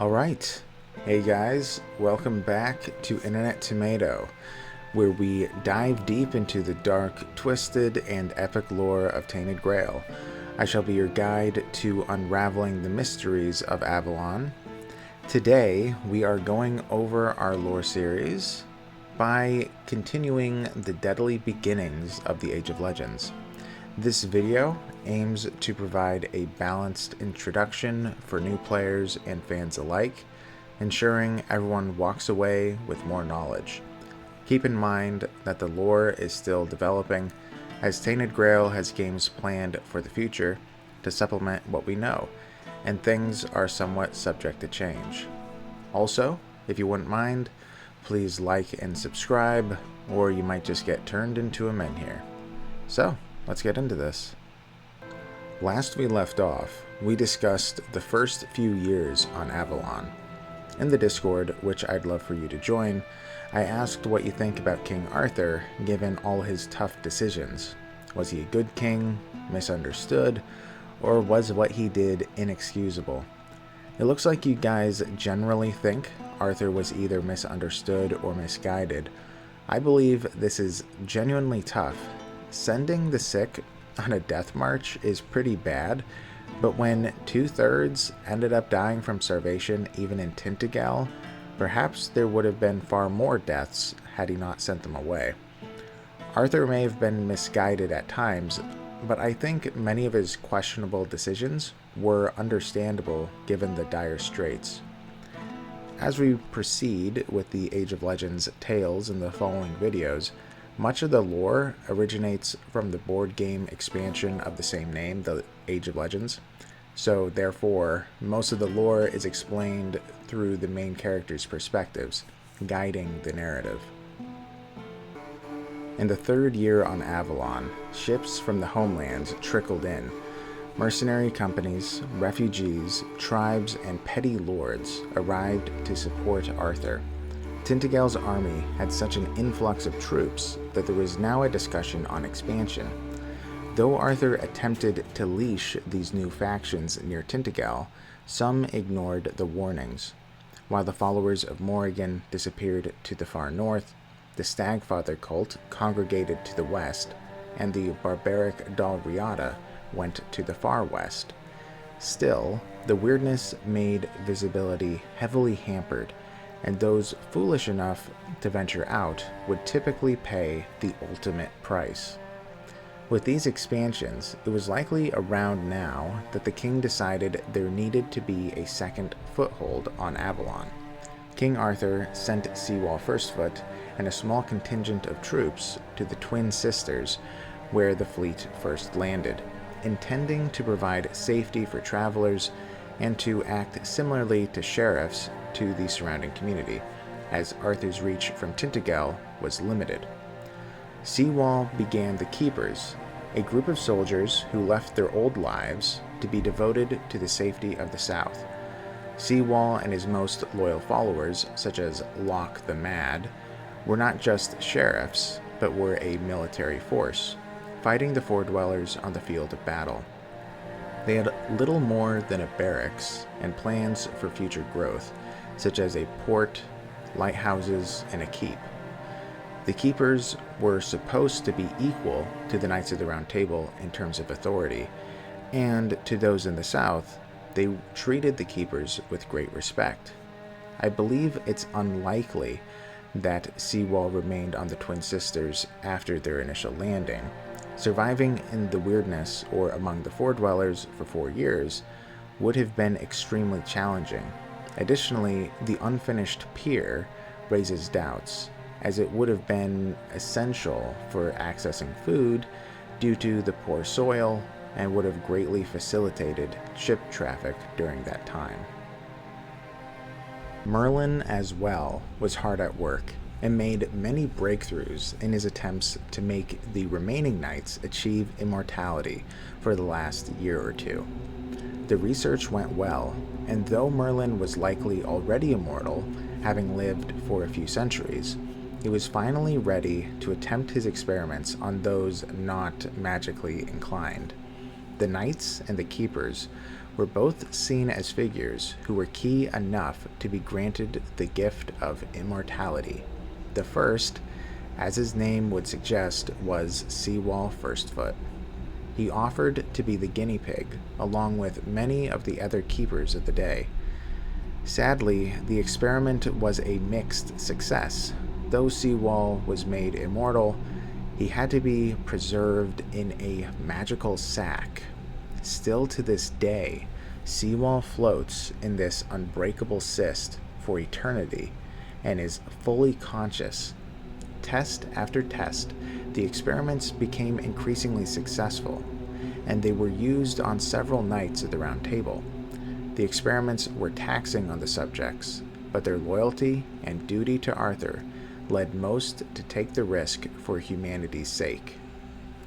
Alright, hey guys, welcome back to Internet Tomato, where we dive deep into the dark, twisted, and epic lore of Tainted Grail. I shall be your guide to unraveling the mysteries of Avalon. Today, we are going over our lore series by continuing the deadly beginnings of the Age of Legends. This video aims to provide a balanced introduction for new players and fans alike, ensuring everyone walks away with more knowledge. Keep in mind that the lore is still developing, as Tainted Grail has games planned for the future to supplement what we know, and things are somewhat subject to change. Also, if you wouldn't mind, please like and subscribe, or you might just get turned into a min here. So, let's get into this. Last we left off, we discussed the first few years on Avalon. In the Discord, which I'd love for you to join, I asked what you think about King Arthur given all his tough decisions. Was he a good king, misunderstood, or was what he did inexcusable? It looks like you guys generally think Arthur was either misunderstood or misguided. I believe this is genuinely tough. Sending the sick on a death march is pretty bad, but when 2/3 ended up dying from starvation even in Tainted Grail, perhaps there would have been far more deaths had he not sent them away. Arthur may have been misguided at times, but I think many of his questionable decisions were understandable given the dire straits. As we proceed with the Age of Legends tales in the following videos, much of the lore originates from the board game expansion of the same name, the Age of Legends. So therefore, most of the lore is explained through the main characters' perspectives, guiding the narrative. In the third year on Avalon, ships from the homelands trickled in. Mercenary companies, refugees, tribes, and petty lords arrived to support Arthur. Tainted Grail's army had such an influx of troops that there was now a discussion on expansion. Though Arthur attempted to leash these new factions near Tainted Grail, some ignored the warnings. While the followers of Morrigan disappeared to the far north, the Stagfather cult congregated to the west, and the barbaric Dalriada went to the far west. Still, the weirdness made visibility heavily hampered, and those foolish enough to venture out would typically pay the ultimate price. With these expansions, it was likely around now that the king decided there needed to be a second foothold on Avalon. King Arthur sent Seawall Firstfoot and a small contingent of troops to the Twin Sisters, where the fleet first landed, intending to provide safety for travelers and to act similarly to sheriffs to the surrounding community, as Arthur's reach from Tainted Grail was limited. Seawall began the Keepers, a group of soldiers who left their old lives to be devoted to the safety of the South. Seawall and his most loyal followers, such as Locke the Mad, were not just sheriffs, but were a military force, fighting the Fordwellers on the field of battle. They had little more than a barracks and plans for future growth, such as a port, lighthouses, and a keep. The Keepers were supposed to be equal to the Knights of the Round Table in terms of authority, and to those in the South, they treated the Keepers with great respect. I believe it's unlikely that Seawall remained on the Twin Sisters after their initial landing. Surviving in the weirdness or among the Fordwellers for 4 years would have been extremely challenging. Additionally, the unfinished pier raises doubts, as it would have been essential for accessing food due to the poor soil and would have greatly facilitated ship traffic during that time. Merlin as well was hard at work and made many breakthroughs in his attempts to make the remaining knights achieve immortality for the last year or two. The research went well, and though Merlin was likely already immortal, having lived for a few centuries, he was finally ready to attempt his experiments on those not magically inclined. The Knights and the Keepers were both seen as figures who were key enough to be granted the gift of immortality. The first, as his name would suggest, was Seawall Firstfoot. He offered to be the guinea pig, along with many of the other keepers of the day. Sadly, the experiment was a mixed success. Though Seawall was made immortal, he had to be preserved in a magical sack. Still to this day, Seawall floats in this unbreakable cyst for eternity and is fully conscious. Test after test, the experiments became increasingly successful, and they were used on several nights at the Round Table. The experiments were taxing on the subjects, but their loyalty and duty to Arthur led most to take the risk for humanity's sake.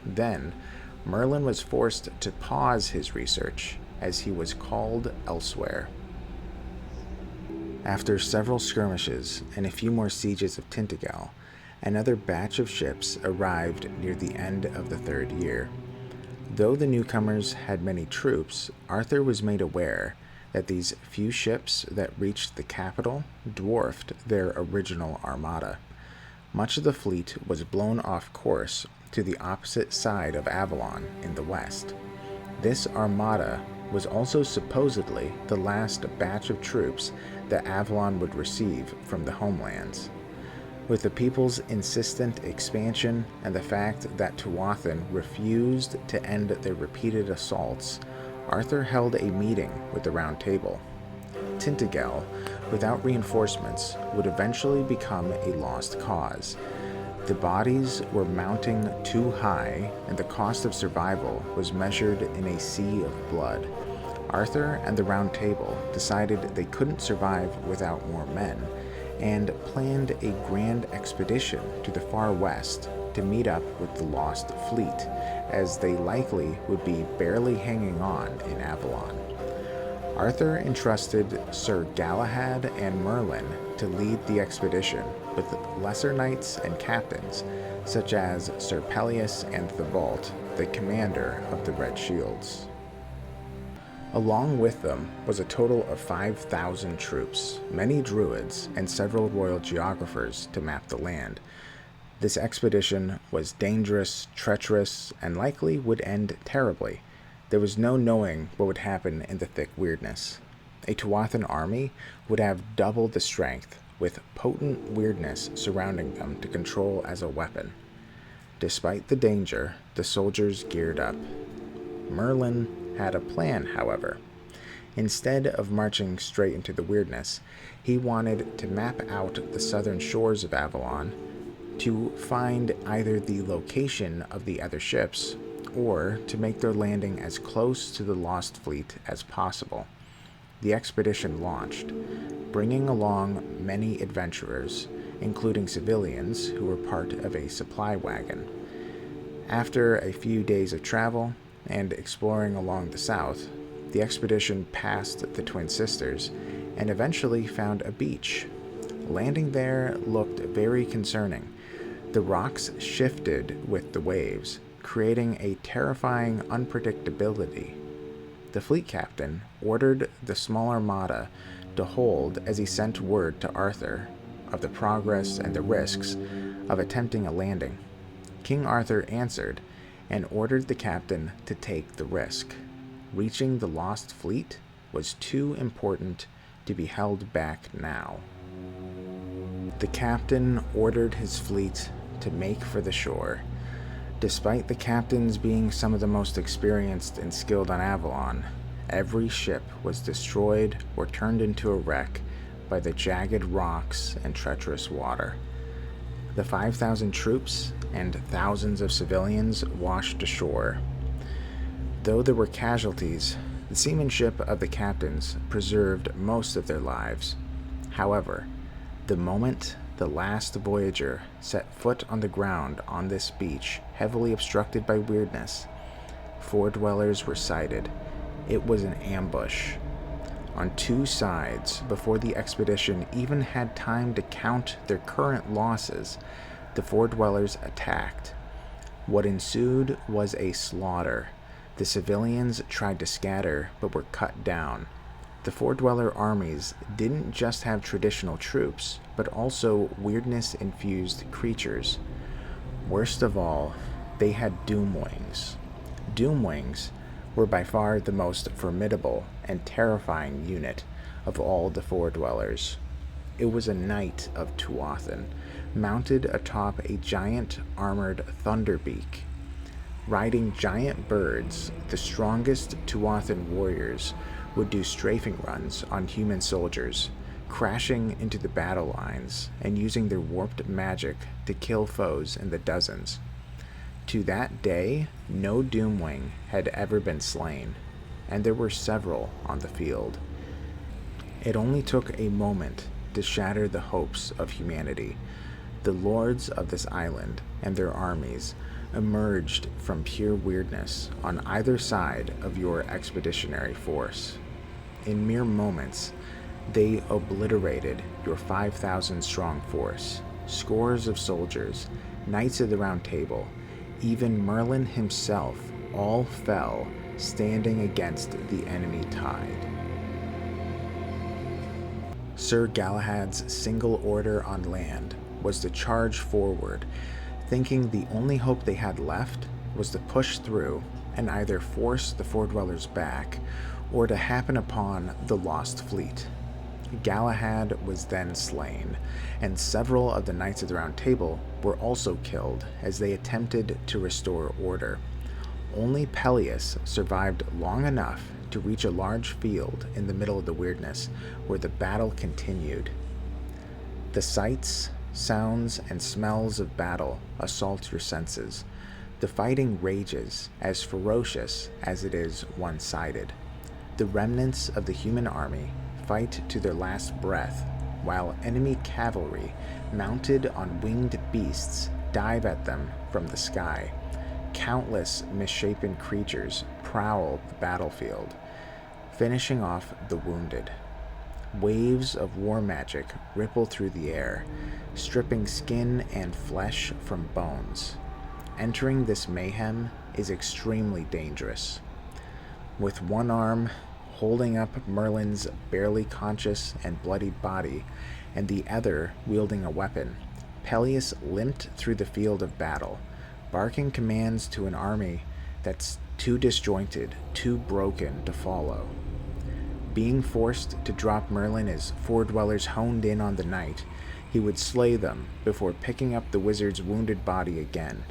Then, Merlin was forced to pause his research as he was called elsewhere. After several skirmishes and a few more sieges of Tintagel, another batch of ships arrived near the end of the 3rd year. Though the newcomers had many troops, Arthur was made aware that these few ships that reached the capital dwarfed their original armada. Much of the fleet was blown off course to the opposite side of Avalon in the west. This armada was also supposedly the last batch of troops that Avalon would receive from the homelands. With the people's insistent expansion and the fact that Tuatha refused to end their repeated assaults, Arthur held a meeting with the Round Table. Tintagel, without reinforcements, would eventually become a lost cause. The bodies were mounting too high, and the cost of survival was measured in a sea of blood. Arthur and the Round Table decided they couldn't survive without more men, and planned a grand expedition to the far west to meet up with the lost fleet, as they likely would be barely hanging on in Avalon. Arthur entrusted Sir Galahad and Merlin to lead the expedition, with lesser knights and captains, such as Sir Peleus and Theobald, the commander of the Red Shields. Along with them was a total of 5,000 troops, many druids, and several royal geographers to map the land. This expedition was dangerous, treacherous, and likely would end terribly. There was no knowing what would happen in the thick weirdness. A Tuathan army would have double the strength, with potent weirdness surrounding them to control as a weapon. Despite the danger, the soldiers geared up. Merlin had a plan, however. Instead of marching straight into the weirdness, he wanted to map out the southern shores of Avalon to find either the location of the other ships or to make their landing as close to the lost fleet as possible. The expedition launched, bringing along many adventurers, including civilians who were part of a supply wagon. After a few days of travel and exploring along the south, the expedition passed the Twin Sisters and eventually found a beach. Landing there looked very concerning. The rocks shifted with the waves, creating a terrifying unpredictability. The fleet captain ordered the small armada to hold as he sent word to Arthur of the progress and the risks of attempting a landing. King Arthur answered and ordered the captain to take the risk. Reaching the lost fleet was too important to be held back now. The captain ordered his fleet to make for the shore. Despite the captains being some of the most experienced and skilled on Avalon, every ship was destroyed or turned into a wreck by the jagged rocks and treacherous water. The 5,000 troops and thousands of civilians washed ashore. Though there were casualties, the seamanship of the captains preserved most of their lives. However, the moment the last voyager set foot on the ground on this beach, heavily obstructed by weirdness, 4 dwellers were sighted. It was an ambush on 2 sides. Before the expedition even had time to count their current losses, the 4 dwellers attacked. What ensued was a slaughter. The civilians tried to scatter but were cut down. The Four Dweller armies didn't just have traditional troops, but also weirdness-infused creatures. Worst of all, they had Doomwings. Doomwings were by far the most formidable and terrifying unit of all the Four Dwellers. It was a knight of Tuathan, mounted atop a giant armored thunderbeak. Riding giant birds, the strongest Tuathan warriors would do strafing runs on human soldiers, crashing into the battle lines and using their warped magic to kill foes in the dozens. To that day, no Doomwing had ever been slain, and there were several on the field. It only took a moment to shatter the hopes of humanity. The lords of this island and their armies emerged from pure weirdness on either side of your expeditionary force. In mere moments, they obliterated your 5,000-strong force, scores of soldiers, knights of the Round Table, even Merlin himself, all fell standing against the enemy tide. Sir Galahad's single order on land was to charge forward, thinking the only hope they had left was to push through and either force the Four Dwellers back or to happen upon the lost fleet. Galahad was then slain, and several of the Knights of the Round Table were also killed as they attempted to restore order. Only Peleus survived long enough to reach a large field in the middle of the weirdness where the battle continued. The sights, sounds, and smells of battle assault your senses. The fighting rages, as ferocious as it is one-sided. The remnants of the human army fight to their last breath, while enemy cavalry, mounted on winged beasts, dive at them from the sky. Countless misshapen creatures prowl the battlefield, finishing off the wounded. Waves of war magic ripple through the air, stripping skin and flesh from bones. Entering this mayhem is extremely dangerous. With one arm holding up Merlin's barely conscious and bloodied body, and the other wielding a weapon, Peleus limped through the field of battle, barking commands to an army that's too disjointed, too broken to follow. Being forced to drop Merlin as Four Dwellers honed in on the knight, he would slay them before picking up the wizard's wounded body again.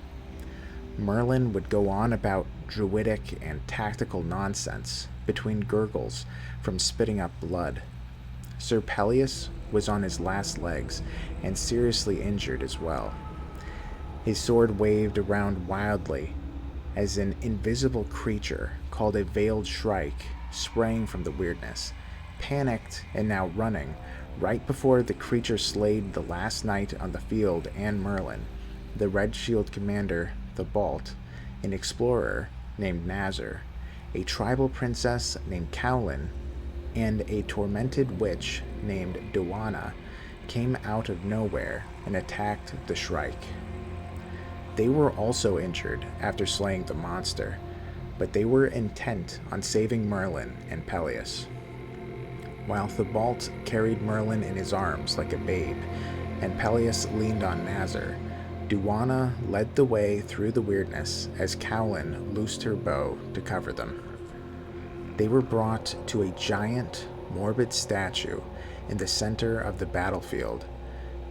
Merlin would go on about druidic and tactical nonsense between gurgles from spitting up blood. Sir Peleus was on his last legs and seriously injured as well. His sword waved around wildly as an invisible creature called a veiled shrike sprang from the weirdness, panicked and now running, right before the creature slayed the last knight on the field and Merlin, the Red Shield commander, the Balt, an explorer named Nazar, a tribal princess named Cowlin, and a tormented witch named Duana came out of nowhere and attacked the Shrike. They were also injured after slaying the monster, but they were intent on saving Merlin and Peleus. While Thebalt carried Merlin in his arms like a babe, and Peleus leaned on Nazar, Duana led the way through the weirdness as Cowlin loosed her bow to cover them. They were brought to a giant, morbid statue in the center of the battlefield.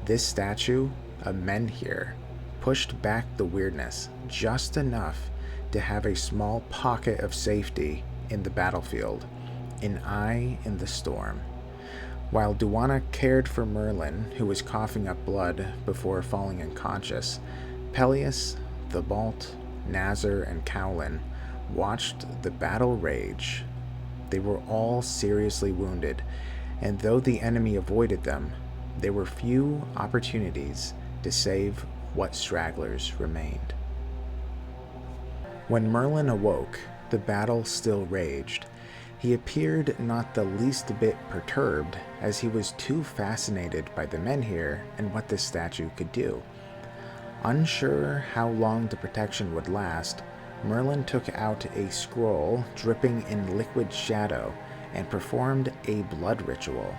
This statue, a menhir, pushed back the weirdness just enough to have a small pocket of safety in the battlefield, an eye in the storm. While Duana cared for Merlin, who was coughing up blood before falling unconscious, Peleus, Thebalt, Nazar, and Cowlin watched the battle rage. They were all seriously wounded, and though the enemy avoided them, there were few opportunities to save what stragglers remained. When Merlin awoke, the battle still raged. He appeared not the least bit perturbed, as he was too fascinated by the menhir and what this statue could do. Unsure how long the protection would last, Merlin took out a scroll dripping in liquid shadow and performed a blood ritual.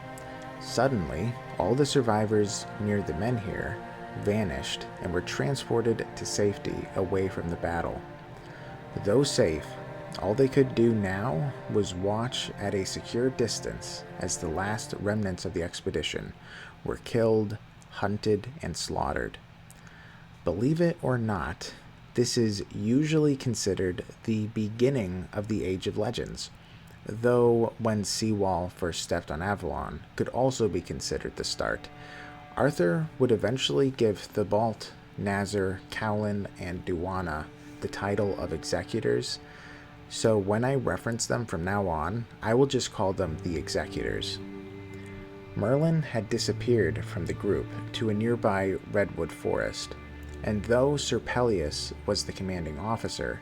Suddenly, all the survivors near the menhir vanished and were transported to safety away from the battle. Though safe, all they could do now was watch at a secure distance as the last remnants of the expedition were killed, hunted, and slaughtered. Believe it or not, this is usually considered the beginning of the Age of Legends, though when Seawall first stepped on Avalon could also be considered the start. Arthur would eventually give Thibault, Nazar, Cowlin, and Duana the title of Executors, so when I reference them from now on, I will just call them the Executors. Merlin had disappeared from the group to a nearby redwood forest, and though Sir Peleus was the commanding officer,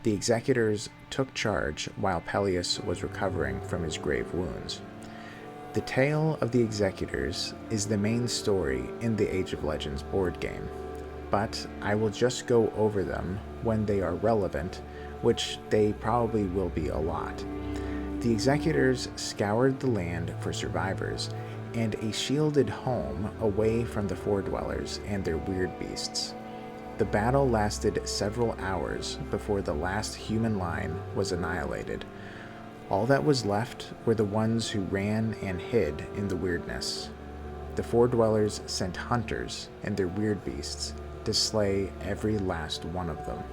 the Executors took charge while Peleus was recovering from his grave wounds. The tale of the Executors is the main story in the Age of Legends board game, but I will just go over them when they are relevant, which they probably will be a lot. The Executors scoured the land for survivors and a shielded home away from the Foredwellers and their weird beasts. The battle lasted several hours before the last human line was annihilated. All that was left were the ones who ran and hid in the weirdness. The Foredwellers sent hunters and their weird beasts to slay every last one of them.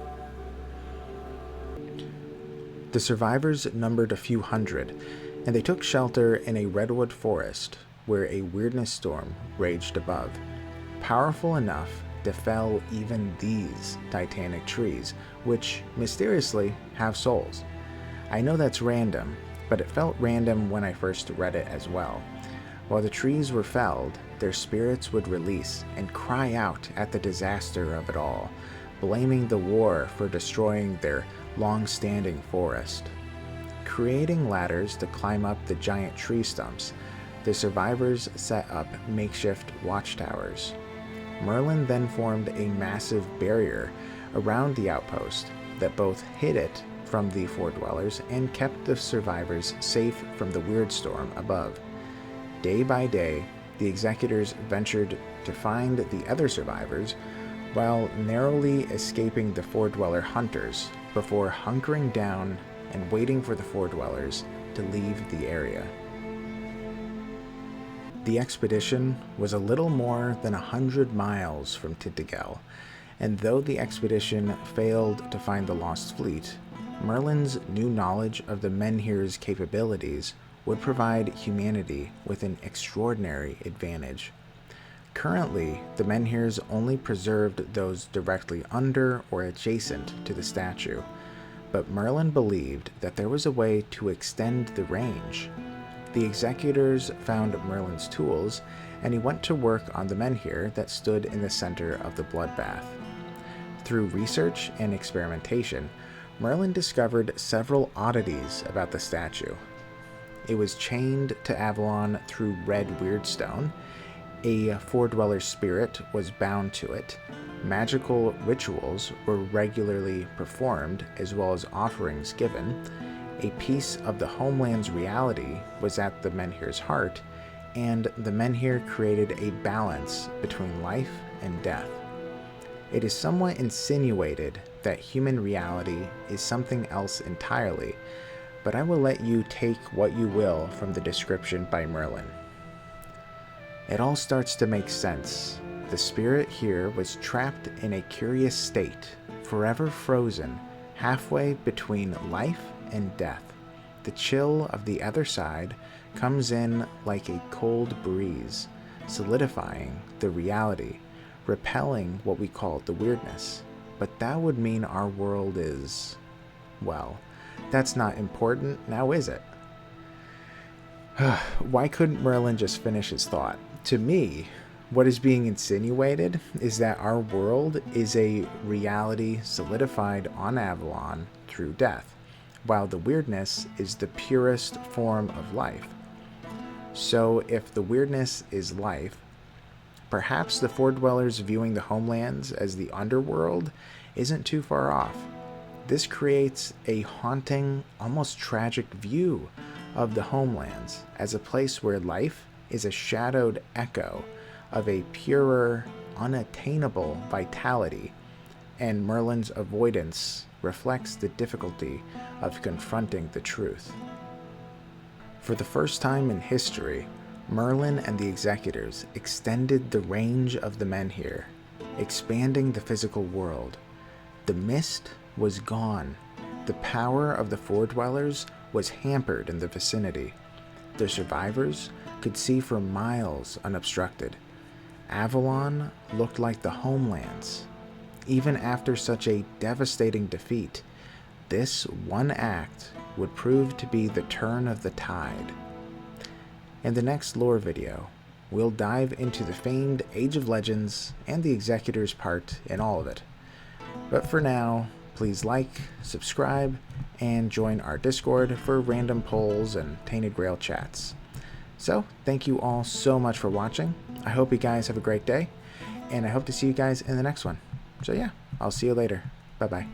The survivors numbered a few hundred, and they took shelter in a redwood forest where a weirdness storm raged above, powerful enough to fell even these titanic trees, which mysteriously have souls. I know that's random, but it felt random when I first read it as well. While the trees were felled, their spirits would release and cry out at the disaster of it all, blaming the war for destroying their long-standing forest. Creating ladders to climb up the giant tree stumps, the survivors set up makeshift watchtowers. Merlin then formed a massive barrier around the outpost that both hid it from the Foredwellers and kept the survivors safe from the weird storm above. Day by day, the Executors ventured to find the other survivors while narrowly escaping the Foredweller hunters before hunkering down and waiting for the Foredwellers to leave the area. The expedition was a little more than 100 miles from Tainted Grail, and though the expedition failed to find the lost fleet, Merlin's new knowledge of the menhir's capabilities would provide humanity with an extraordinary advantage. Currently, the menhirs only preserved those directly under or adjacent to the statue, but Merlin believed that there was a way to extend the range. The Executors found Merlin's tools, and he went to work on the menhir that stood in the center of the bloodbath. Through research and experimentation, Merlin discovered several oddities about the statue. It was chained to Avalon through red weirdstone, a Foredweller spirit was bound to it, magical rituals were regularly performed as well as offerings given, a piece of the homeland's reality was at the menhir's heart, and the menhir created a balance between life and death. It is somewhat insinuated that human reality is something else entirely, but I will let you take what you will from the description by Merlin. It all starts to make sense. The spirit here was trapped in a curious state, forever frozen, halfway between life and death. The chill of the other side comes in like a cold breeze, solidifying the reality, repelling what we call the weirdness. But that would mean our world is, well, that's not important, now is it? Why couldn't Merlin just finish his thought? To me, what is being insinuated is that our world is a reality solidified on Avalon through death, while the weirdness is the purest form of life. So if the weirdness is life, perhaps the Foredwellers viewing the homelands as the underworld isn't too far off. This creates a haunting, almost tragic view of the homelands as a place where life is a shadowed echo of a purer, unattainable vitality, and Merlin's avoidance reflects the difficulty of confronting the truth. For the first time in history, Merlin and the Executors extended the range of the men here, expanding the physical world. The mist was gone. The power of the Foredwellers was hampered in the vicinity. The survivors could see for miles unobstructed. Avalon looked like the homelands. Even after such a devastating defeat, this one act would prove to be the turn of the tide. In the next lore video, we'll dive into the famed Age of Legends and the Executors' part in all of it. But for now, please like, subscribe, and join our Discord for random polls and Tainted Grail chats. So, thank you all so much for watching. I hope you guys have a great day, and I hope to see you guys in the next one. So yeah, I'll see you later. Bye-bye.